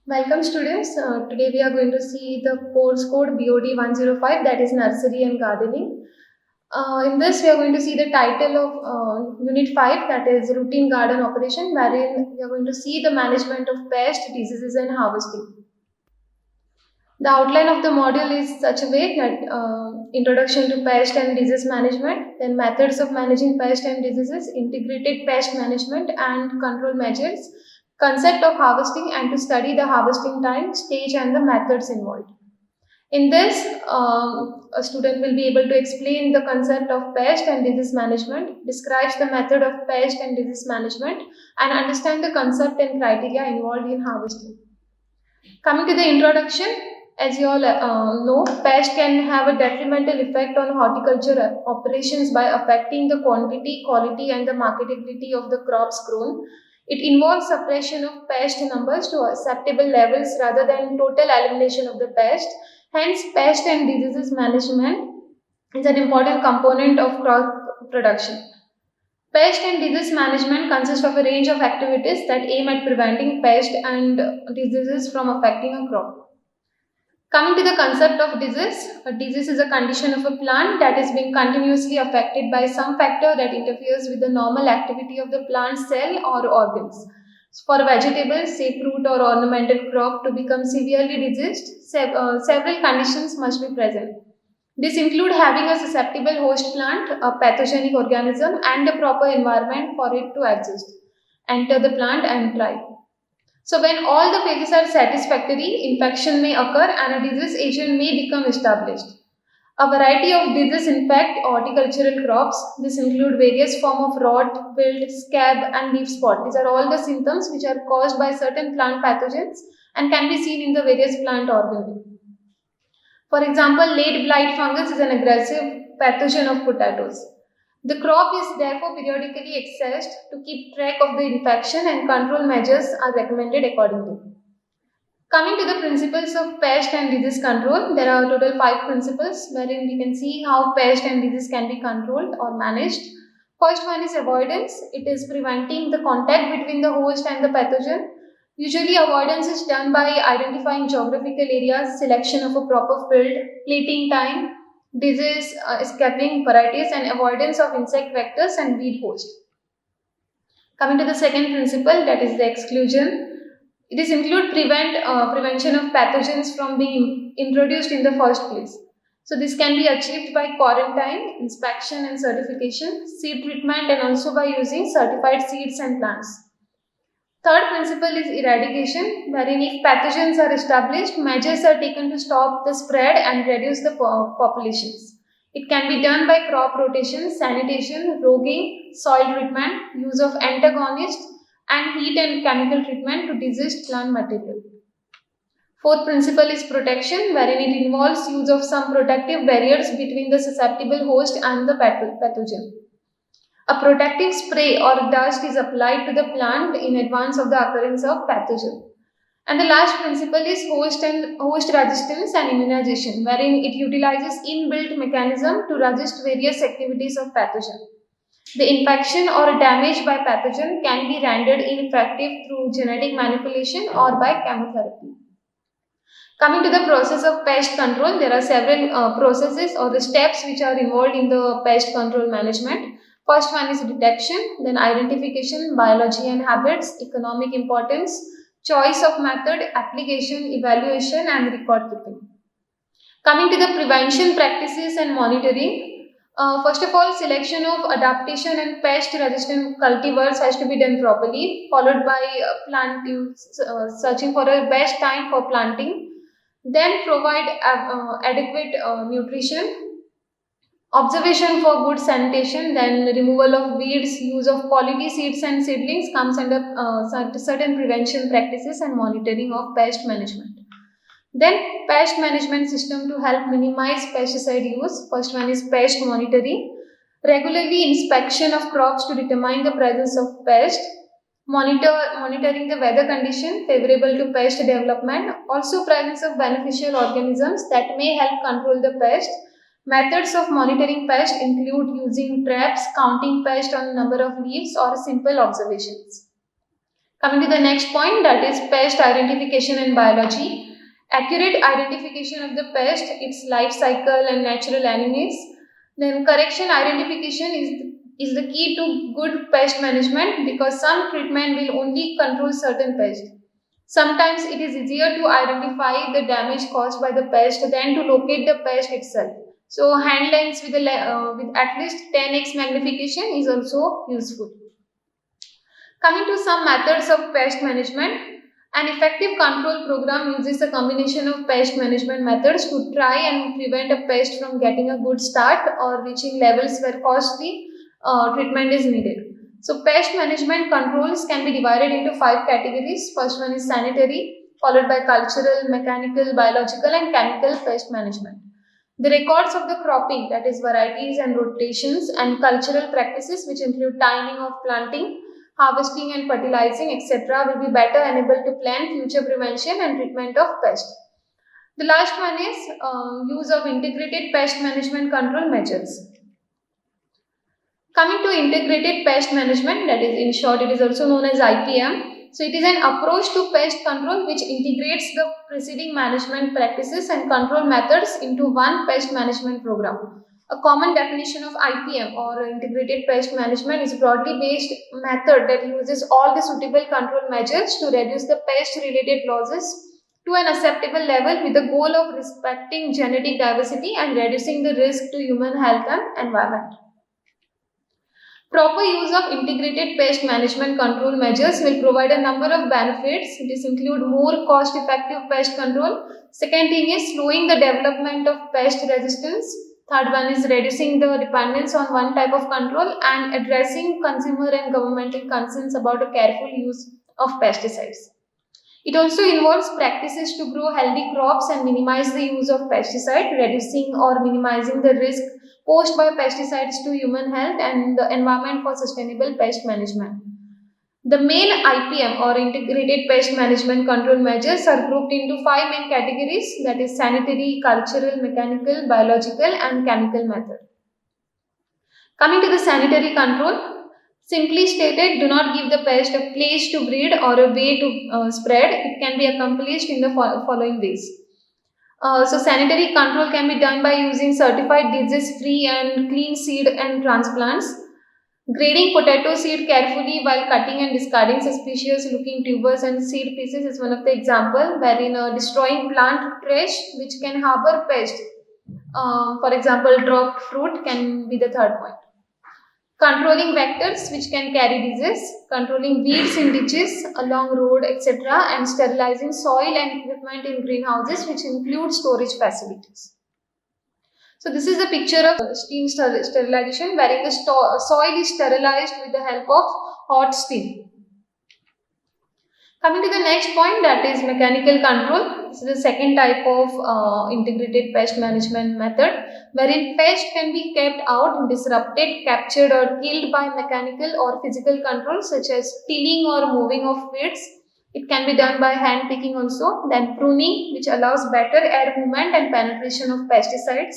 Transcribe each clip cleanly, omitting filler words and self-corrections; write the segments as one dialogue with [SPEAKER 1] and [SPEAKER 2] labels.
[SPEAKER 1] Welcome students. Today we are going to see the course code BOD 105, that is Nursery and Gardening. In this we are going to see the title of Unit 5, that is Routine Garden Operation, wherein we are going to see the management of pest, diseases and harvesting. The outline of the module is such a way that introduction to pest and disease management, then methods of managing pest and diseases, integrated pest management and control measures, concept of harvesting, and to study the harvesting time, stage and the methods involved. In this, a student will be able to explain the concept of pest and disease management, describes the method of pest and disease management, and understand the concept and criteria involved in harvesting. Coming to the introduction, as you all know, pest can have a detrimental effect on horticulture operations by affecting the quantity, quality, and the marketability of the crops grown. It involves suppression of pest numbers to acceptable levels rather than total elimination of the pest. Hence, pest and diseases management is an important component of crop production. Pest and disease management consists of a range of activities that aim at preventing pest and diseases from affecting a crop. Coming to the concept of disease, a disease is a condition of a plant that is being continuously affected by some factor that interferes with the normal activity of the plant cell or organs. For vegetables, say fruit or ornamental crop, to become severely diseased, several conditions must be present. This include having a susceptible host plant, a pathogenic organism, and a proper environment for it to exist, enter the plant and thrive. So when all the phases are satisfactory, infection may occur and a disease agent may become established. A variety of diseases infect horticultural crops. This include various forms of rot, wilt, scab, and leaf spot. These are all the symptoms which are caused by certain plant pathogens and can be seen in the various plant organelles. For example, late blight fungus is an aggressive pathogen of potatoes. The crop is therefore periodically assessed to keep track of the infection and control measures are recommended accordingly. Coming to the principles of pest and disease control, there are total 5 principles wherein we can see how pest and disease can be controlled or managed. First one is avoidance. It is preventing the contact between the host and the pathogen. Usually avoidance is done by identifying geographical areas, selection of a proper field, plating time, disease escaping varieties and avoidance of insect vectors and weed hosts. Coming to the second principle, that is the exclusion. This include prevention of pathogens from being introduced in the first place. So this can be achieved by quarantine, inspection and certification, seed treatment and also by using certified seeds and plants. Third principle is eradication, wherein if pathogens are established, measures are taken to stop the spread and reduce the populations. It can be done by crop rotation, sanitation, roguing, soil treatment, use of antagonists, and heat and chemical treatment to diseased plant material. Fourth principle is protection, wherein it involves use of some protective barriers between the susceptible host and the pathogen. A protective spray or dust is applied to the plant in advance of the occurrence of pathogen. And the last principle is host resistance and immunization, wherein it utilizes inbuilt mechanism to resist various activities of pathogen. The infection or damage by pathogen can be rendered ineffective through genetic manipulation or by chemotherapy. Coming to the process of pest control, there are several processes or the steps which are involved in the pest control management. First one is detection, then identification, biology and habits, economic importance, choice of method, application, evaluation and record keeping. Coming to the prevention practices and monitoring, first of all, selection of adaptation and pest resistant cultivars has to be done properly, followed by searching for a best time for planting, then provide adequate nutrition, observation for good sanitation, then removal of weeds, use of quality seeds and seedlings comes under certain prevention practices and monitoring of pest management. Then pest management system to help minimize pesticide use. First one is pest monitoring. Regularly inspection of crops to determine the presence of pest. Monitoring the weather condition favorable to pest development. Also presence of beneficial organisms that may help control the pest. Methods of monitoring pest include using traps, counting pest on number of leaves or simple observations. Coming to the next point, that is pest identification in biology. Accurate identification of the pest, its life cycle and natural enemies. Then correction identification is the key to good pest management, because some treatment will only control certain pests. Sometimes it is easier to identify the damage caused by the pest than to locate the pest itself. So hand lens with at least 10x magnification is also useful. Coming to some methods of pest management, an effective control program uses a combination of pest management methods to try and prevent a pest from getting a good start or reaching levels where costly treatment is needed. So, pest management controls can be divided into 5 categories. First one is sanitary, followed by cultural, mechanical, biological, and chemical pest management. The records of the cropping, that is varieties and rotations, and cultural practices, which include timing of planting, harvesting and fertilizing, etc., will be better enabled to plan future prevention and treatment of pests. The last one is use of integrated pest management control measures. Coming to integrated pest management, that is in short, it is also known as IPM. So it is an approach to pest control which integrates the preceding management practices and control methods into one pest management program. A common definition of IPM or integrated pest management is a broadly based method that uses all the suitable control measures to reduce the pest related losses to an acceptable level with the goal of respecting genetic diversity and reducing the risk to human health and environment. Proper use of integrated pest management control measures will provide a number of benefits. This include more cost-effective pest control. Second thing is slowing the development of pest resistance. Third one is reducing the dependence on one type of control and addressing consumer and governmental concerns about a careful use of pesticides. It also involves practices to grow healthy crops and minimize the use of pesticide, reducing or minimizing the risk posed by pesticides to human health and the environment for sustainable pest management. The main IPM or integrated pest management control measures are grouped into 5 main categories, that is sanitary, cultural, mechanical, biological and chemical method. Coming to the sanitary control, simply stated, do not give the pest a place to breed or a way to spread. It can be accomplished in the following ways. So sanitary control can be done by using certified disease-free and clean seed and transplants. Grading potato seed carefully while cutting and discarding suspicious looking tubers and seed pieces is one of the example, wherein destroying plant trash which can harbor pests. For example, dropped fruit can be the third point. Controlling vectors which can carry disease, controlling weeds in ditches, along road, etc., and sterilizing soil and equipment in greenhouses, which include storage facilities. So this is the picture of steam sterilization, wherein the soil is sterilized with the help of hot steam. Coming to the next point, that is mechanical control. This is the second type of integrated pest management method, wherein pest can be kept out, disrupted, captured or killed by mechanical or physical control such as tilling or moving of weeds. It can be done by hand picking also. Then pruning, which allows better air movement and penetration of pesticides.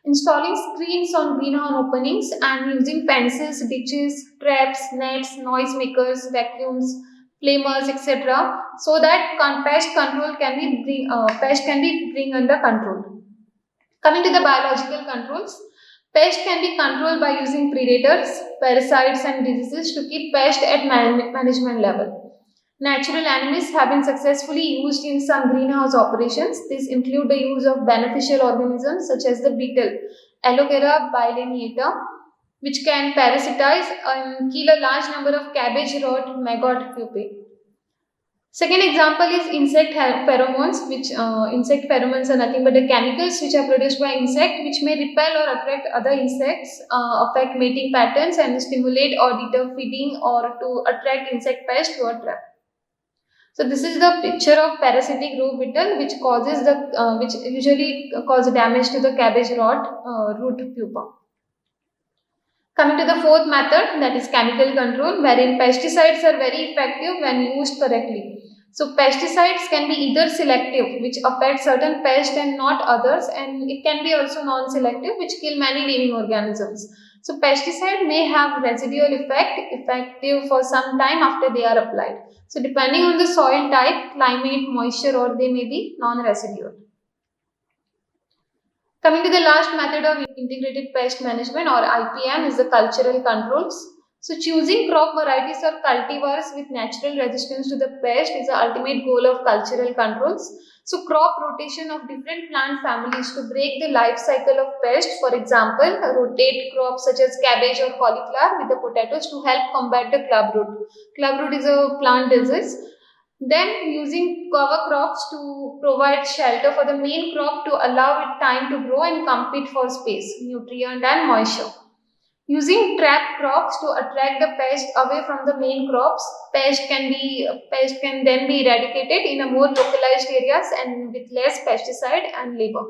[SPEAKER 1] Installing screens on greenhouse openings and using fences, ditches, traps, nets, noisemakers, vacuums, flamers, etc., so that pest control can be pest can be bring under control. Coming to the biological controls, pest can be controlled by using predators, parasites, and diseases to keep pest at management level. Natural enemies have been successfully used in some greenhouse operations. These include the use of beneficial organisms such as the beetle, Aloe bilineata, which can parasitize and kill a large number of cabbage rot maggot pupae. Second example is insect pheromones, which insect pheromones are nothing but the chemicals which are produced by insect which may repel or attract other insects, affect mating patterns and stimulate or deter feeding or to attract insect pests to a trap. So this is the picture of parasitic root beetle which causes which usually cause damage to the cabbage rot root pupa. Coming to the fourth method, that is chemical control, wherein pesticides are very effective when used correctly. So pesticides can be either selective, which affect certain pests and not others, and it can be also non-selective, which kill many living organisms. So pesticide may have residual effect, effective for some time after they are applied. So depending on the soil type, climate, moisture, or they may be non-residual. Coming to the last method of integrated pest management or IPM is the cultural controls. So choosing crop varieties or cultivars with natural resistance to the pest is the ultimate goal of cultural controls. So crop rotation of different plant families to break the life cycle of pest. For example, rotate crops such as cabbage or cauliflower with the potatoes to help combat the clubroot. Clubroot is a plant disease. Then using cover crops to provide shelter for the main crop to allow it time to grow and compete for space, nutrient and moisture. Using trap crops to attract the pest away from the main crops, pest can then be eradicated in a more localized areas and with less pesticide and labor.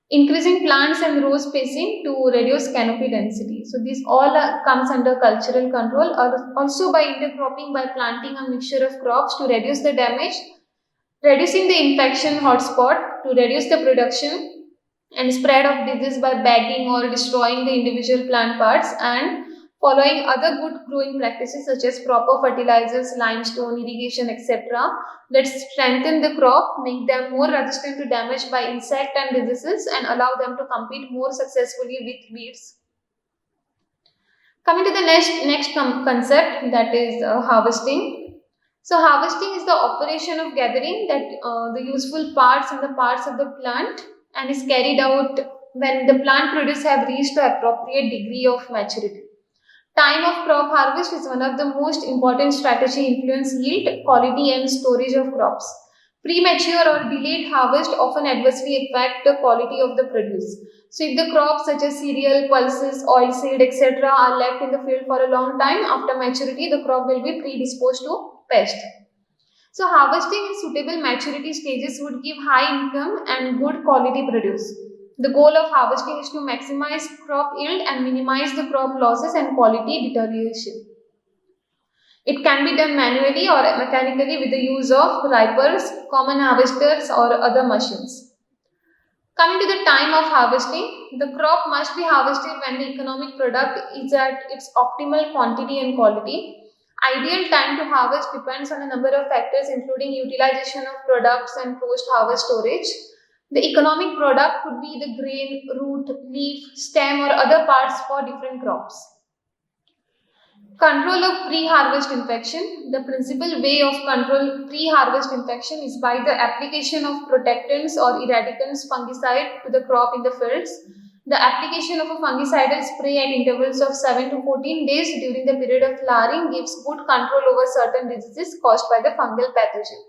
[SPEAKER 1] Increasing plants and row spacing to reduce canopy density. So these all comes under cultural control, or also by intercropping by planting a mixture of crops to reduce the damage, reducing the infection hotspot to reduce the production and spread of disease by bagging or destroying the individual plant parts, and following other good growing practices such as proper fertilizers, limestone, irrigation, etc. that strengthen the crop, make them more resistant to damage by insect and diseases, and allow them to compete more successfully with weeds. Coming to the next concept, that is harvesting. So harvesting is the operation of gathering the useful parts and the parts of the plant, and is carried out when the plant produce have reached the appropriate degree of maturity. Time of crop harvest is one of the most important strategy influence yield, quality and storage of crops. Premature or delayed harvest often adversely affect the quality of the produce. So if the crops such as cereal, pulses, oilseed, etc. are left in the field for a long time, after maturity the crop will be predisposed to pest. So harvesting in suitable maturity stages would give high income and good quality produce. The goal of harvesting is to maximize crop yield and minimize the crop losses and quality deterioration. It can be done manually or mechanically with the use of ripers, common harvesters or other machines. Coming to the time of harvesting, the crop must be harvested when the economic product is at its optimal quantity and quality. Ideal time to harvest depends on a number of factors including utilization of products and post-harvest storage. The economic product could be the grain, root, leaf, stem or other parts for different crops. Control of pre-harvest infection. The principal way of control pre-harvest infection is by the application of protectants or eradicants fungicide to the crop in the fields. The application of a fungicidal spray at intervals of 7 to 14 days during the period of flowering gives good control over certain diseases caused by the fungal pathogen.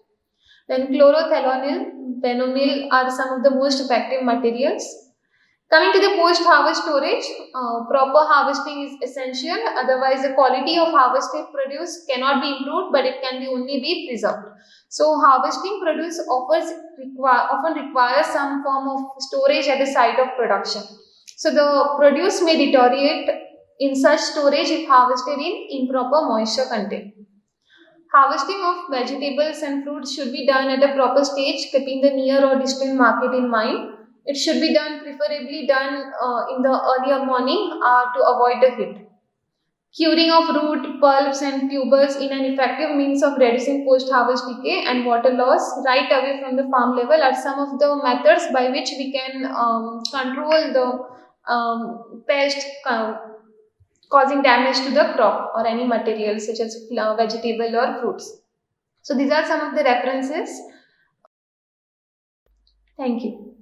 [SPEAKER 1] Then chlorothalonil, benomil are some of the most effective materials. Coming to the post-harvest storage, proper harvesting is essential. Otherwise, the quality of harvested produce cannot be improved, but it can only be preserved. So, harvesting produce often requires some form of storage at the site of production. So, the produce may deteriorate in such storage if harvested in improper moisture content. Harvesting of vegetables and fruits should be done at a proper stage, keeping the near or distant market in mind. It should be preferably done in the earlier morning to avoid the heat. Curing of root, pulps and tubers in an effective means of reducing post-harvest decay and water loss right away from the farm level are some of the methods by which we can control the pest causing damage to the crop or any material such as vegetable or fruits. So these are some of the references. Thank you.